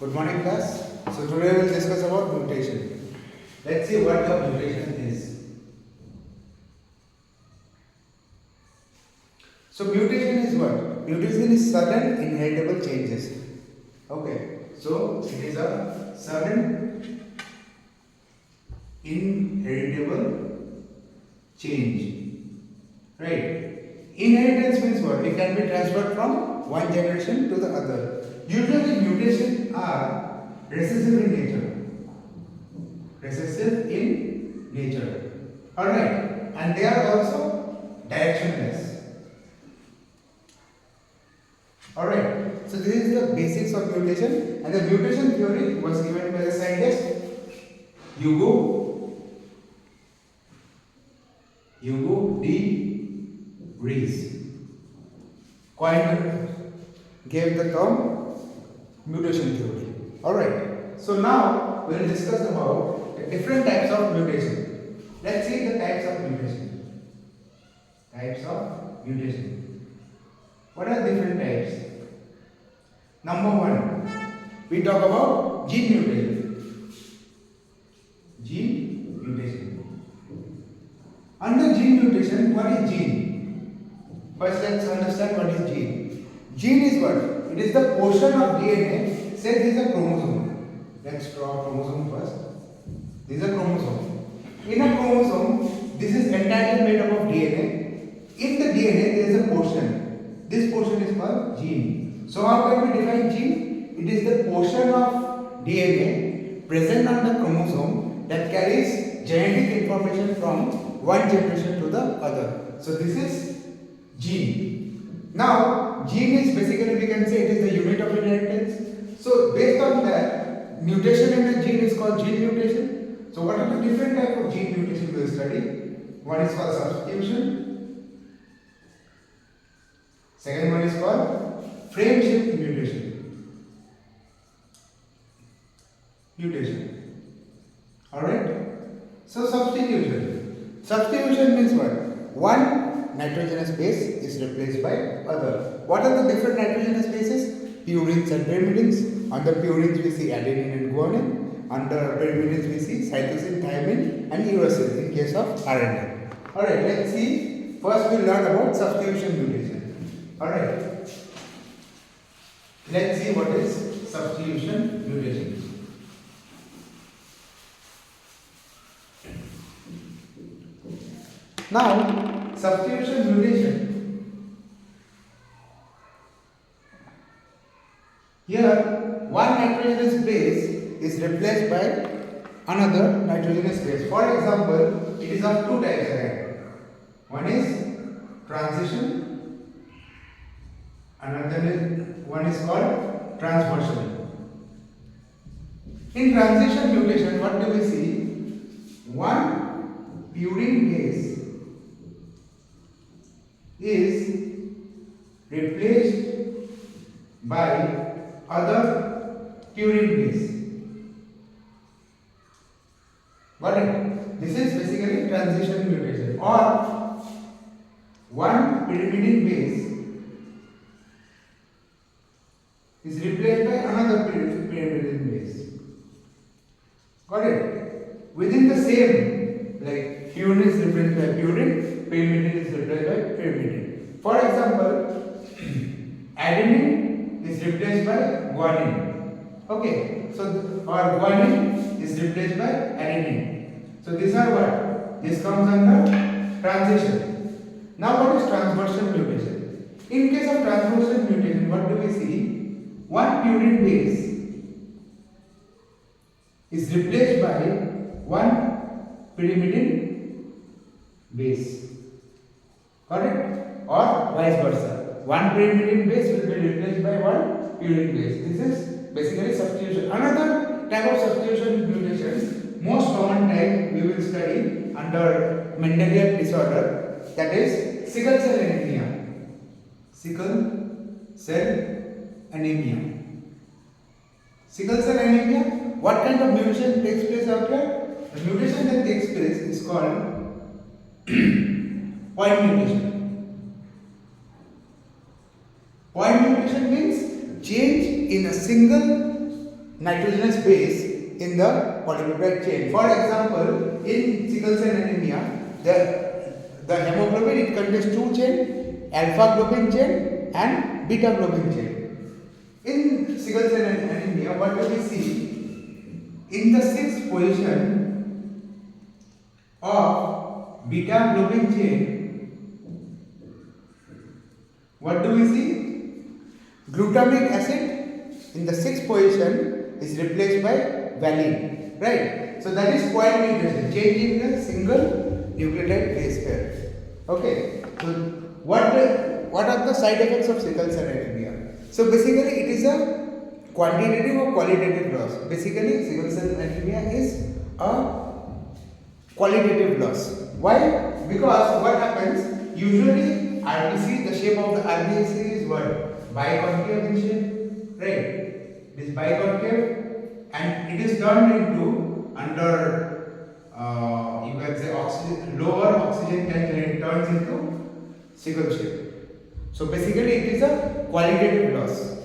Good morning class. So today we will discuss about mutation. Let's see what the mutation is. So mutation is what? Mutation is sudden inheritable changes. Okay. So it is a sudden inheritable change. Right. Inheritance means what? It can be transferred from one generation to the other. Usually mutations are recessive in nature. Recessive in nature. Alright. And they are also directionless. Alright. So this is the basics of mutation, and the mutation theory was given by the scientist Hugo D. Rees. Gave the term mutation theory. Alright. So now we will discuss about the different types of mutation. Let's see the types of mutation. Types of mutation. What are different types? Number one, we talk about gene mutation. Gene mutation. Under gene mutation, what is gene? First, let's understand what is gene. Gene is what? It is the portion of DNA. Say this is a chromosome. Let's draw a chromosome first. This is a chromosome. In a chromosome, this is entirely made up of DNA. In the DNA, there is a portion. This portion is called gene. So how can we define gene? It is the portion of DNA present on the chromosome that carries genetic information from one generation to the other. So this is gene. Now, gene is basically, we can say it is the unit of inheritance. So based on that, mutation in the gene is called gene mutation. So what are the different types of gene mutation we will study? One is called substitution. Second one is called frame shift mutation. Alright? So substitution. Substitution means what? One nitrogenous base is replaced by other. What are the different nitrogenous bases? Purines and pyrimidines. Under purines we see adenine and guanine. Under pyrimidines we see cytosine, thymine and uracil in case of RNA. Alright, let's see. First we learn about substitution mutation. Alright. Let's see what is substitution mutation. Now, substitution mutation. Here, one nitrogenous base is replaced by another nitrogenous base. For example, it is of two types again. One is transition, one is called transversion. In transition mutation, what do we see? One purine base is replaced by other purine base. Got it? This is basically transition mutation. Or one pyrimidine base is replaced by another pyrimidine base. Got it? Within the same, like purine is replaced by purine, pyrimidine is replaced by pyrimidine. For example, adenine is replaced by guanine. Okay, so or guanine is replaced by adenine. So these are what? This comes under transition. Now what is transversion mutation? In case of transversion mutation, what do we see? One purine base is replaced by one pyrimidine base. Correct? Or vice versa. One pyrimidine base will be replaced by one purine base. This is basically substitution. Another type of substitution mutation, most common type we will study under Mendelian disorder, that is sickle cell anemia. Sickle cell anemia. Sickle cell anemia, what kind of mutation takes place out here? The mutation that takes place is called point mutation. Point mutation means change in a single nitrogenous base in the polypeptide chain. For example, in sickle cell anemia, the hemoglobin, it contains two chain, alpha globin chain and beta globin chain. In sickle cell anemia, what do we see? In the sixth position of beta globin chain, what do we see? Glutamic acid in the sixth position is replaced by valine, right? So that is point mutation, change in the single nucleotide base pair. Okay. So what are the side effects of sickle cell anemia? So basically, it is a quantitative or qualitative loss. Basically, sickle cell anemia is a qualitative loss. Why? Because what happens? Usually, RBC, the shape of the RBC is what? Biconcave in shape, right? It is biconcave, and it is turned into under you can say lower oxygen tension. It turns into sickle shape. So basically, it is a qualitative loss.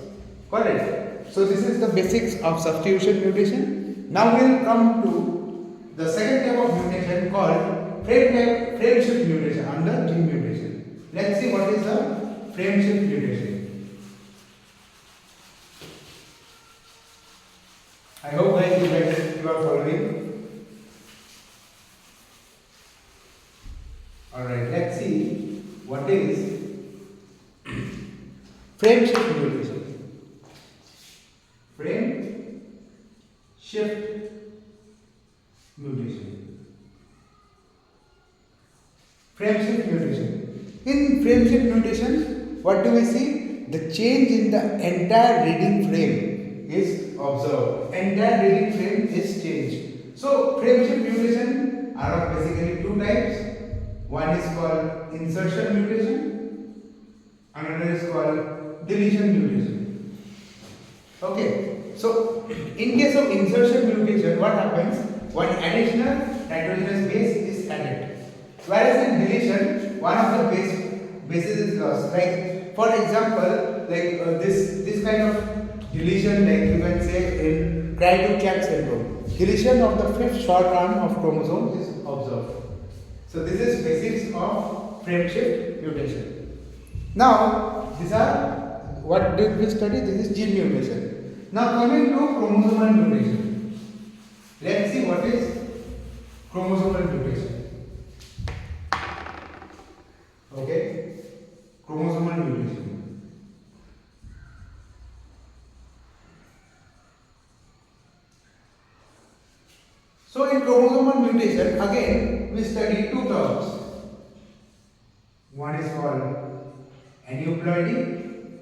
Correct. So this is the basics of substitution mutation. Now we will come to the second type of mutation called frame shift mutation under gene mutation. Let's see what is the frame shift mutation. I hope guys you are following. Alright, let's see what is frame shift mutation. Frame shift mutation. Frame shift mutation. In frame shift mutation, what do we see? The change in the entire reading frame is observed. Entire reading frame is changed. So frame shift mutation are of basically two types. One is called insertion mutation, another is called deletion mutation. Okay, so in case of insertion mutation, what happens? One additional nitrogenous base is added, whereas in deletion, one of the bases is lost. Like for example, like this kind of deletion, like you can say in Cry-to-Chak syndrome, deletion of the fifth short arm of chromosome is observed. So this is basics of frame shift mutation. Now these are what did we study? This is gene mutation. Now coming to chromosomal mutation. Let's see what is chromosomal mutation. Okay, chromosomal mutation. So in chromosomal mutation, again we study two terms. One is called aneuploidy,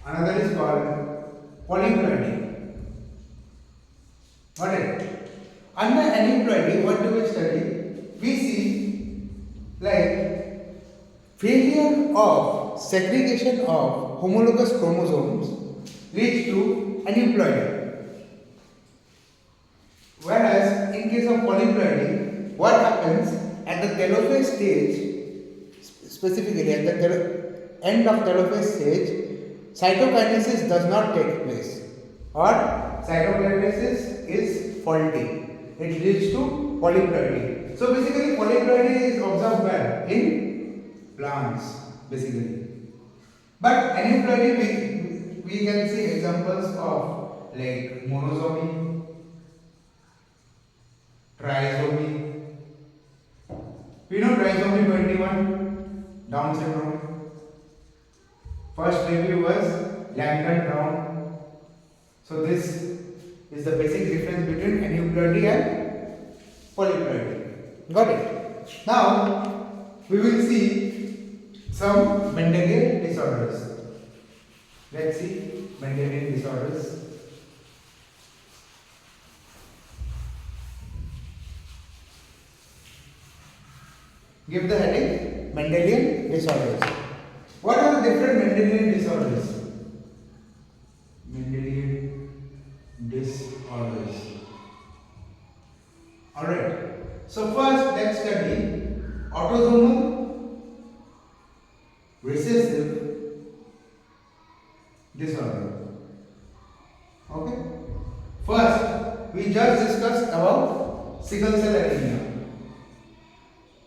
another is called polyploidy. Got it? Under aneuploidy, what do we study? We see like failure of segregation of homologous chromosomes leads to aneuploidy. Whereas in case of polyploidy, what happens at the telophase stage, specifically at the end of telophase stage, cytokinesis does not take place, or cytokinesis is faulty. It leads to polyploidy. So basically, polyploidy is observed where? In plants, basically. But aneuploidy, we can see examples of like monosomy, trisomy. We know trisomy 21, Down syndrome. First review was Langdon-Down. So this is the basic difference between aneuploidy and polyploidy. Got it? Now we will see some Mendelian disorders. Let's see Mendelian disorders. Give the heading Mendelian disorders. What are the different Mendelian disorders? Mendelian disorders. Alright. So first let's study autosomal recessive disorder. we just discussed about sickle cell anemia.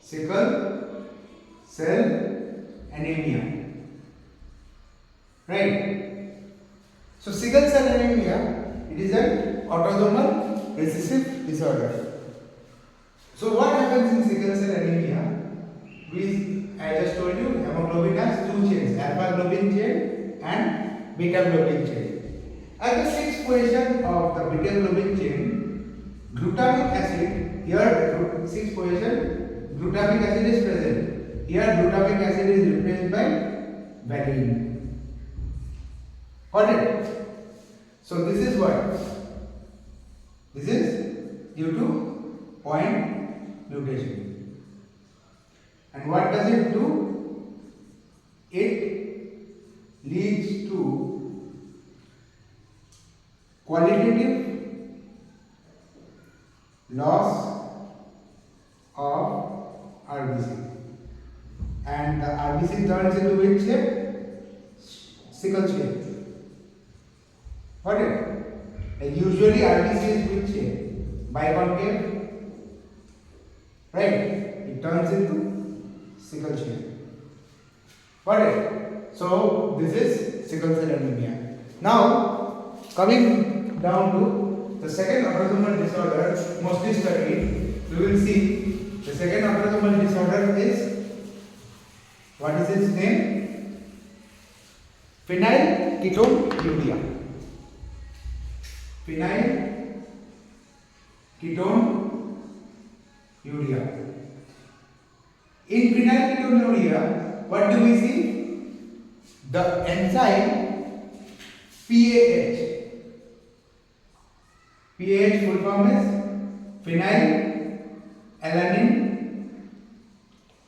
Sickle cell anemia. Right? So sickle cell anemia, it is an autosomal recessive disorder. So what happens in sickle cell anemia? I just told you, hemoglobin has two chains, alpha globin chain and beta globin chain. At the sixth position of the beta globin chain, glutamic acid, here sixth position, glutamic acid is present. Here glutamic acid is replaced by valine. Got it? So this is what? This is due to point mutation. And what does it do? It leads to qualitative loss of RBC. And the RBC turns into which shape? Sickle shape. Got it? Like usually RBC is which shape? Biconcave. Right? It turns into sickle shape. Got it? So this is sickle cell anemia. Now coming down to the second autosomal disorder mostly studied, we will see the second autosomal disorder is, what is its name? Phenylketonuria. Phenylketonuria. In phenylketonuria, what do we see? The enzyme PAH. PAH full form is phenylalanine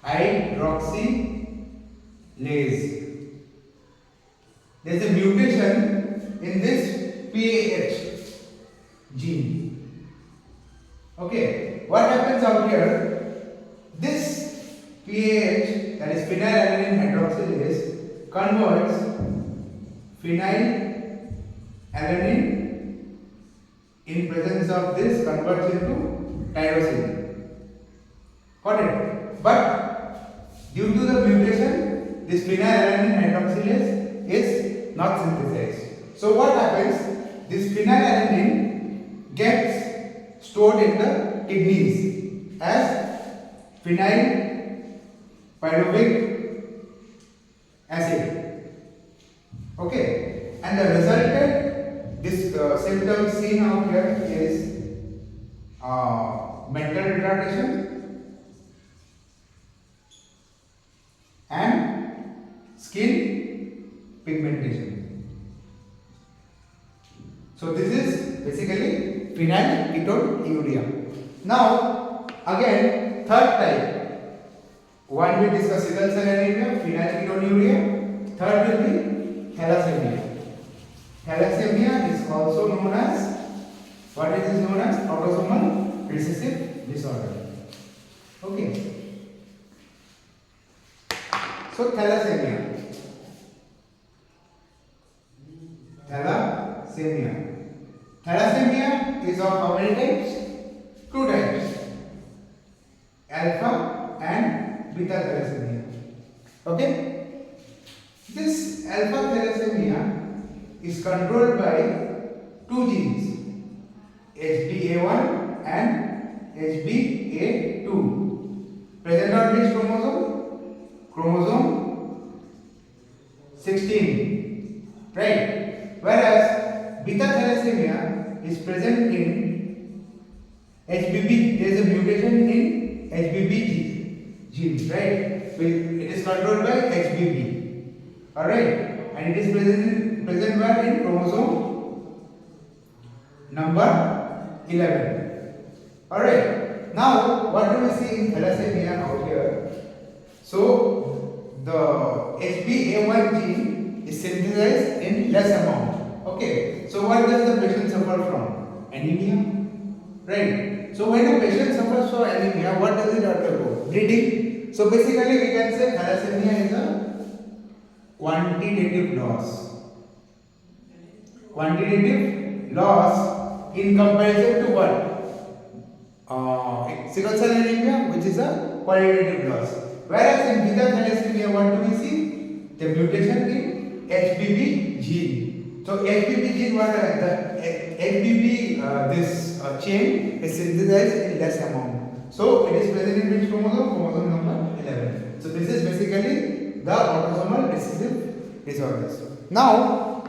hydroxylase. There is a mutation in this PAH gene. Okay, what happens out here? This PAH, that is phenylalanine hydroxylase, converts phenylalanine in presence of this converts into tyrosine. Got it? But due to the mutation, this phenylalanine hydroxylase is not synthesized. So what happens? This phenylalanine gets stored in the kidneys as phenylpyruvic acid. Okay, and the resultant symptom seen out here is mental retardation and skin pigmentation. So this is basically phenylketonuria. Now again, third type. One we discuss sickle cell anemia, phenylketonuria. Third will be thalassemia. Thalassemia is also known as, what it is known as? Autosomal recessive disorder. Okay. So thalassemia. Thalassemia is of how many types? Two types. Alpha and beta thalassemia. Okay? This alpha thalassemia is controlled by two genes, HbA1 and HbA2, present on which chromosome? Chromosome 16, right? Whereas beta thalassemia is present in HBB. There is a mutation in HBB gene, right? It is controlled by HBB. Alright, and it is present where? In chromosome number 11. Alright, now what do we see in thalassemia out here? So the HbA1 gene is synthesized in less amount. Okay, so what does the patient suffer from? Anemia, right? So when a patient suffers from anemia, what does it undergo? Bleeding. So basically we can say thalassemia is a quantitative loss. Quantitative loss in comparison to what? Sickle cell anemia, which is a qualitative loss. Whereas in beta thalassemia, what do we see? The mutation in HBB gene. So HBB gene, what the HBB chain is synthesized in less amount. So it is present in which chromosome? Chromosome number 11. So this is basically the autosomal recessive disorders. Now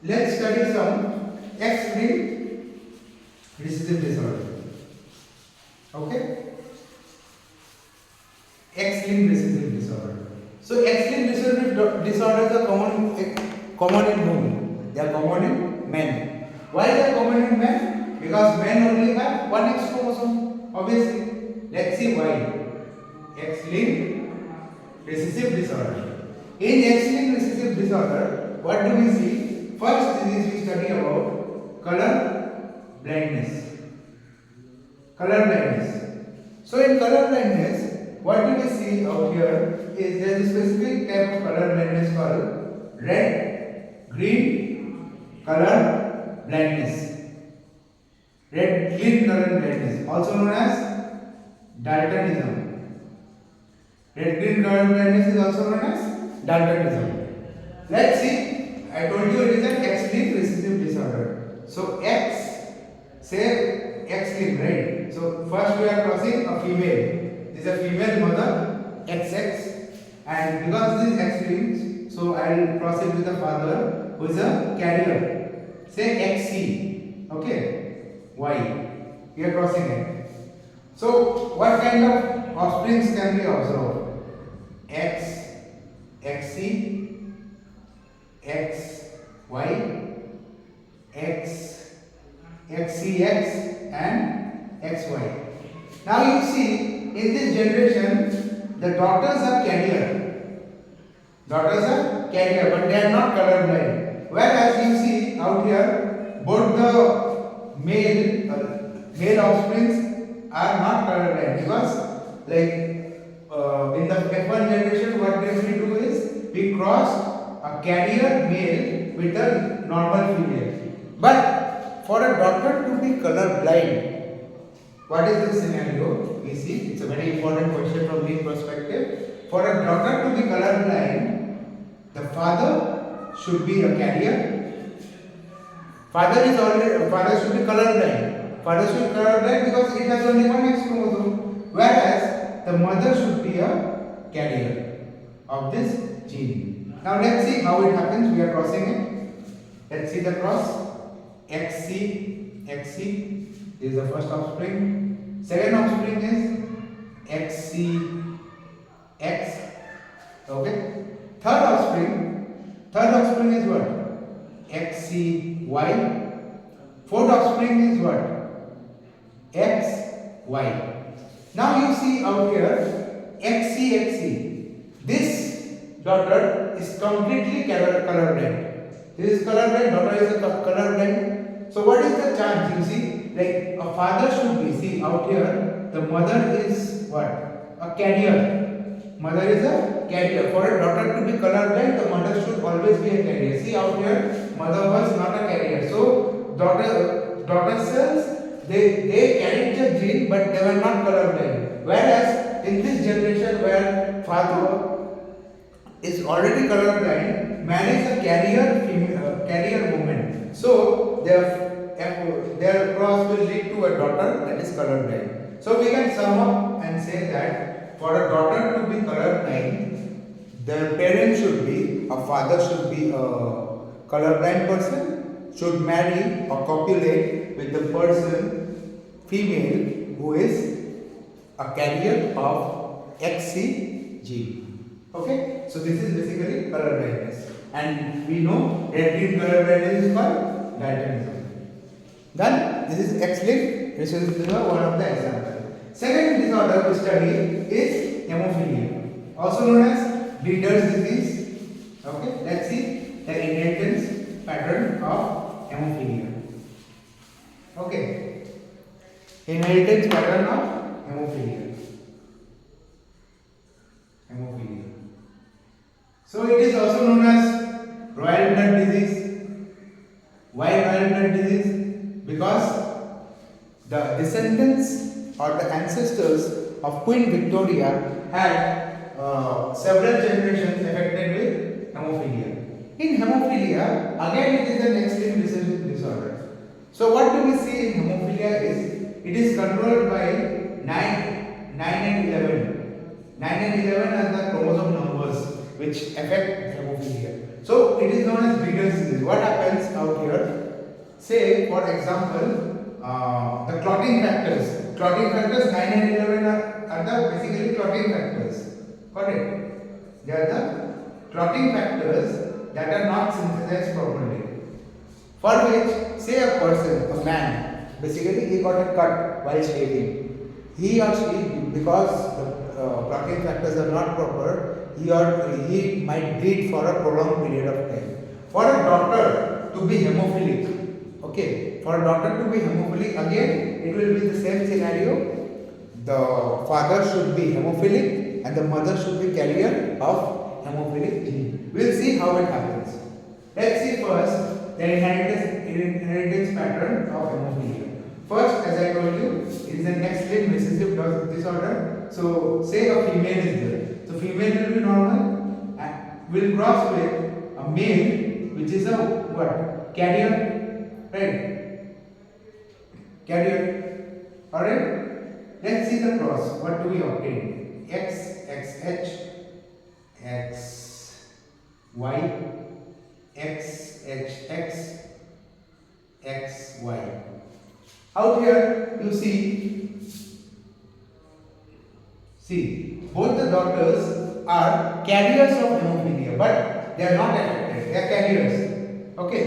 let's study some X-linked recessive disorder. Okay, X-linked recessive disorder. So X-linked recessive disorders are common in whom? They are common in men. Why they are common in men? Because men only have one X chromosome. Obviously, let's see why. X-linked recessive disorder. In X-linked recessive disorder, what do we see? First disease we study about color blindness. Color blindness. So in color blindness, what do we see out here is there is a specific type of color blindness called red, green color blindness. Red, green color blindness, also known as daltonism. Red, green color blindness is also known as daltonism. Let's see. I told you it is an X-linked recessive disorder. So X, say X-linked, right? So first we are crossing a female. This is a female mother, XX, and because this is X-linked, so I will cross it with a father who is a carrier. Say XC, okay? Y. We are crossing it. So what kind of offsprings can we observe? X, XC, XY, X, XCX, and XY. Now you see in this generation the daughters are carrier. Daughters are carrier, but they are not color blind. Whereas you see out here both the male offsprings are not color blind because in the F1 generation what we do is we crossed a carrier male with a normal female. But for a daughter to be color blind, what is the scenario? We see it's a very important question from this perspective. For a daughter to be color blind, the father should be a carrier. Father should be color blind. Father should be color blind because it has only one X chromosome. Whereas the mother should be a carrier of this gene. Now let's see how it happens. We are crossing it. Let's see the cross. XC, XC. This is the first offspring. Second offspring is XC, X. Okay. Third offspring is what? XC, Y. Fourth offspring is what? X, Y. Now you see out here XC, XC. This daughter is completely colorblind. This is colorblind, daughter is a colorblind. So what is the chance? You see, like a father should be, see out here, the mother is what? A carrier. Mother is a carrier. For a daughter to be colorblind, the mother should always be a carrier. See out here, mother was not a carrier. So daughter cells, they carried the gene, but they were not colorblind. Whereas in this generation where father is already colorblind, man is a carrier woman. So their cross will lead to a daughter that is colorblind. So we can sum up and say that for a daughter to be colorblind, the parent should be, a father should be a colorblind person, should marry or copulate with the person, female, who is a carrier of XC gene. Okay, so this is basically color blindness, and we know red-green color blindness is called daltonism. Then this is X-linked recessive disorder, one of the examples. Second disorder we study is hemophilia, also known as Leader's disease. Okay, let's see the inheritance pattern of hemophilia. Okay, inheritance pattern of hemophilia. So it is also known as royal blood disease. Why royal blood disease? because the descendants or the ancestors of Queen Victoria had several generations affected with hemophilia. In hemophilia, again it is an X-linked recessive disorder. So what do we see in hemophilia is it is controlled by 9 and 11. 9 and 11 are the chromosome numbers which affect hemophilia. So it is known as breeder's disease. What happens out here? Say for example, the clotting factors. Clotting factors 9 and 11 are the basically clotting factors. Got it? They are the clotting factors that are not synthesized properly. For which, say a person, a man, basically he got a cut while shaving. He or she, because the clotting factors are not proper, he might bleed for a prolonged period of time. For a daughter to be hemophilic, okay, for a daughter to be hemophilic, again it will be the same scenario. The father should be hemophilic and the mother should be carrier of hemophilic gene. We will see how it happens. Let's see first the inheritance pattern of hemophilia. First, as I told you, it is an X-linked recessive disorder. So, say a female is there. So, female will be normal and will cross with a male, which is a what? Carrier, right? Carrier. Alright? Let's see the cross. What do we obtain? XXH, XY, XHX, XY. Out here you see both the daughters are carriers of hemophilia, but they are not affected. They are carriers. Okay.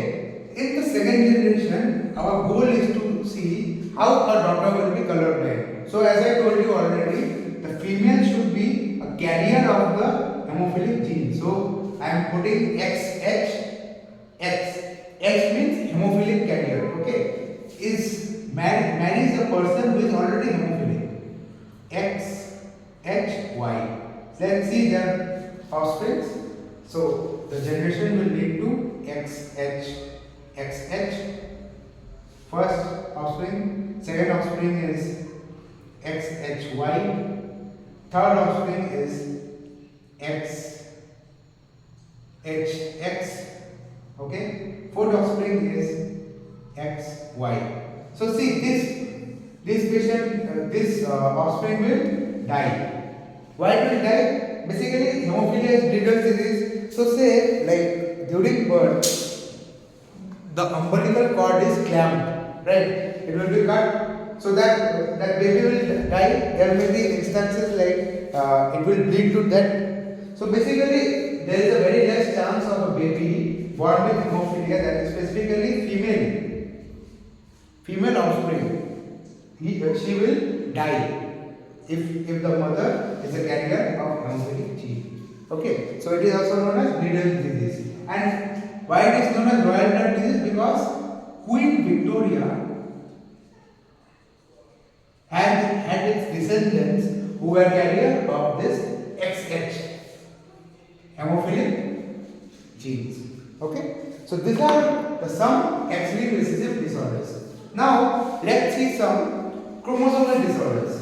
In the second generation, our goal is to see how a daughter will be colorblind. So as I told you already, the female should be a carrier of the hemophilic gene. So I am putting XHX. X means hemophilic carrier. Okay. Marries a person who is already hemophilic. X, H, Y. Let's see their offspring. So the generation will lead to X, H, X, H. First offspring. Second offspring is X, H, Y. Third offspring is X, H, X. Okay. Fourth offspring is X, Y. So see this patient, this offspring will die. Why it will die? Basically, hemophilia is breeder's disease. So say like during birth, the umbilical cord is clamped, right? It will be cut, so that baby will die. There may be instances like it will bleed to death. So basically, there is a very less chance of a baby born with hemophilia, that is specifically female offspring. She will die if the mother is a carrier of hemophilic gene. Okay, so it is also known as breeder's disease. And why it is known as royal blood disease? Because Queen Victoria had its descendants who were carrier of this XH hemophilic genes. Okay, so these are some X-linked recessive disorders. Now let's see some chromosomal disorders.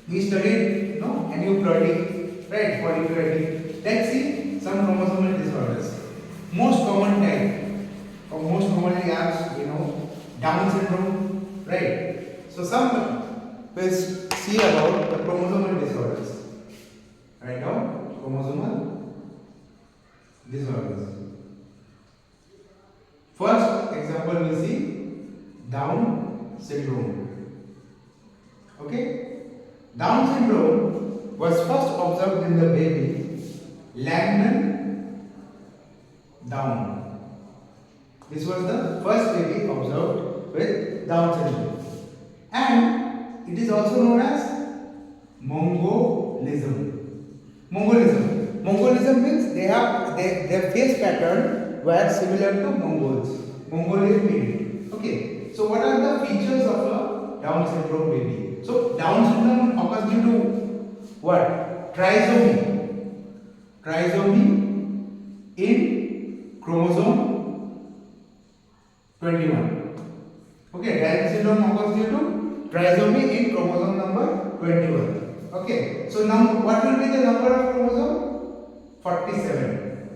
We studied aneuploidy, right? Polyploidy. Let's see some chromosomal disorders. Most common type, or most commonly asked, Down syndrome, right? So some we'll see about the chromosomal disorders. Write down chromosomal disorders. First example we see Down syndrome. Okay? Down syndrome was first observed in the baby Langdon Down. This was the first baby observed with Down syndrome. And it is also known as Mongolism. Mongolism means their face pattern were similar to Mongols. Mongolian period. Okay. So what are the features of a Down syndrome baby? So Down syndrome occurs due to what? Trisomy. Trisomy in chromosome 21. Okay, Down syndrome occurs due to trisomy in chromosome number 21. Okay, so now what will be the number of chromosome? 47.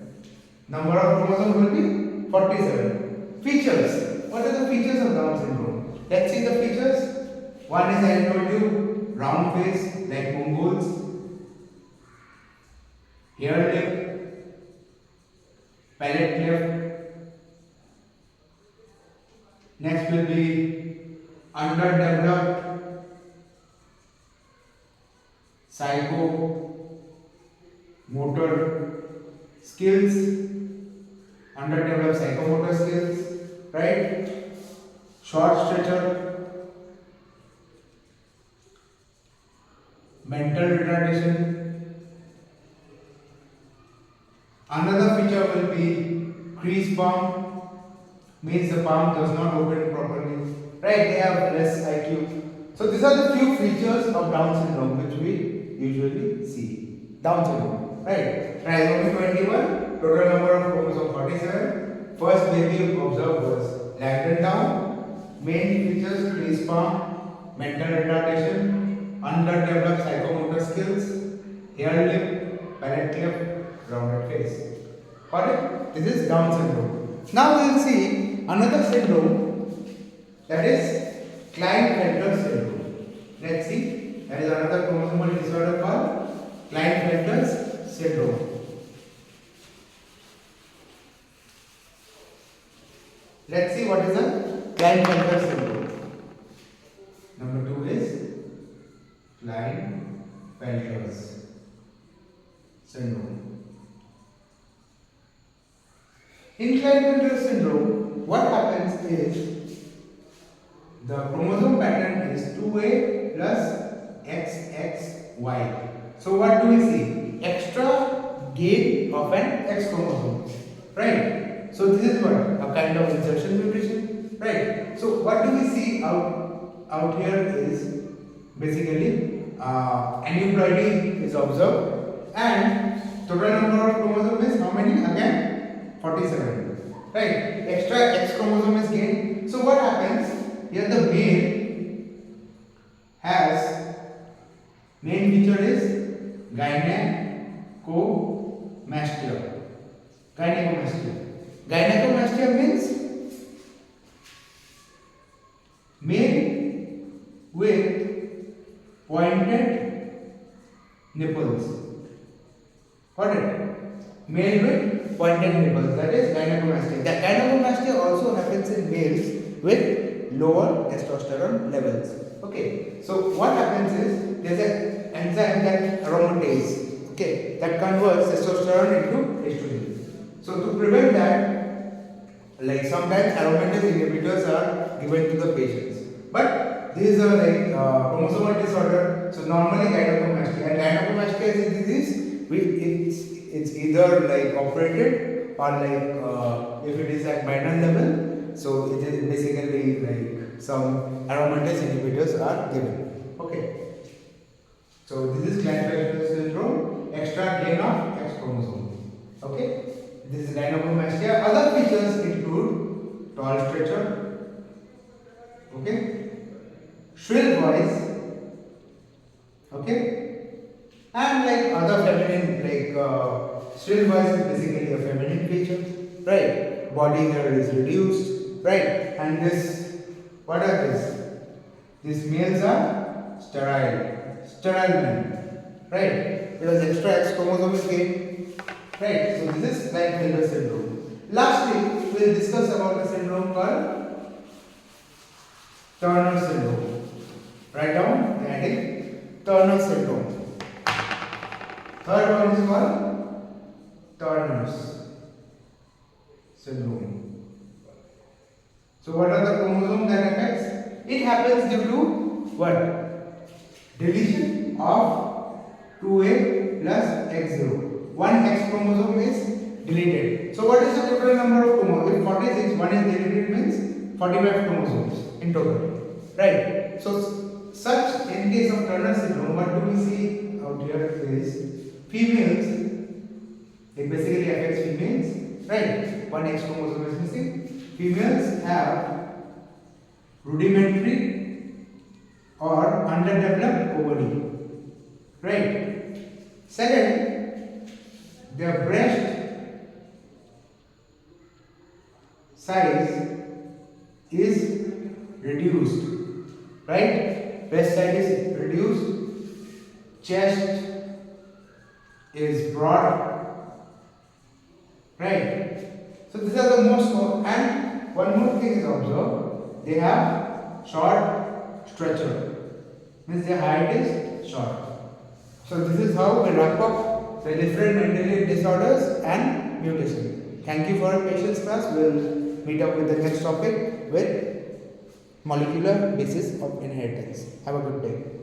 Number of chromosomes will be 47. Features. What are the features of Down syndrome? Let's see the features. One is, I told you, round face like Mongols, hair lip, palate cleft. Next will be underdeveloped psychomotor skills, underdeveloped psychomotor skills, right? Short stature, mental retardation. Another feature will be crease palm, means the palm does not open properly, right? They have less IQ. So these are the few features of Down syndrome which we usually see. Down syndrome, right? Trisomy 21, total number of chromosome 47. First baby observed was Langdon Down. Main features: crease palm, mental retardation, underdeveloped psychomotor skills, hair lip, palate cleft, rounded face. Got it? This is Down syndrome. Now we will see another syndrome, that is Klinefelter syndrome. Let's see. There is another chromosomal disorder called Klinefelter syndrome. Let's see what is a Klinefelter syndrome. Number 2 is Klinefelter's syndrome. In Klinefelter syndrome, what happens is the chromosome pattern is 2A plus XXY. So what do we see? Extra gain of an X chromosome, right? So this is what? A kind of insertion mutation, right? So what do we see out here is basically aneuploidy is observed, and total number of chromosome is how many? Again 47, right? Extra X chromosome is gained. So what happens? Here the male has, main feature is gynecomastia. Gynecomastia means male with pointed nipples. Got it? Male with pointed nipples, that is gynecomastia. The gynecomastia also happens in males with lower testosterone levels. Okay, so what happens is there is an enzyme that aromatase, okay, that converts testosterone into estrogen. So to prevent that, like sometimes aromatase inhibitors are given to the patients, but these are like chromosomal disorder. So normally gynecomastia, and gynecomastia is a disease it's either like operated or like if it is at minor level. So it is basically like some aromatase inhibitors are given. Okay. So this is Klinefelter syndrome, extra gain of X chromosome. Okay. This is gynecomastia. Other features include tall stature, okay, shrill voice, okay, and like other feminine, like shrill voice is basically a feminine feature, right? Body hair is reduced. Right, and this, what are this? These males are sterile men, right? Because extra X chromosome is gained, right? So this is Klinefelter syndrome. Lastly, we will discuss about a syndrome called Turner syndrome. Write down the heading: Turner syndrome. Third one is called Turner's syndrome. So what are the chromosomes that affects? It happens due to what? Deletion of 2A plus X0. One X chromosome is deleted. So what is the total number of chromosomes? If 46, one is deleted means 45 chromosomes in total. Right? So such, in case of Turner syndrome, what do we see out here is females, it basically affects females, right? One X chromosome is missing. Females have rudimentary or underdeveloped ovary. Right. Second, their breast size is reduced. Right? Breast size is reduced. Chest is broad. Right? So these are the most and one more thing is observed. They have short stature. Means their height is short. So this is how we wrap up the different Mendelian disorders and mutation. Thank you for your patience, class. We'll meet up with the next topic with molecular basis of inheritance. Have a good day.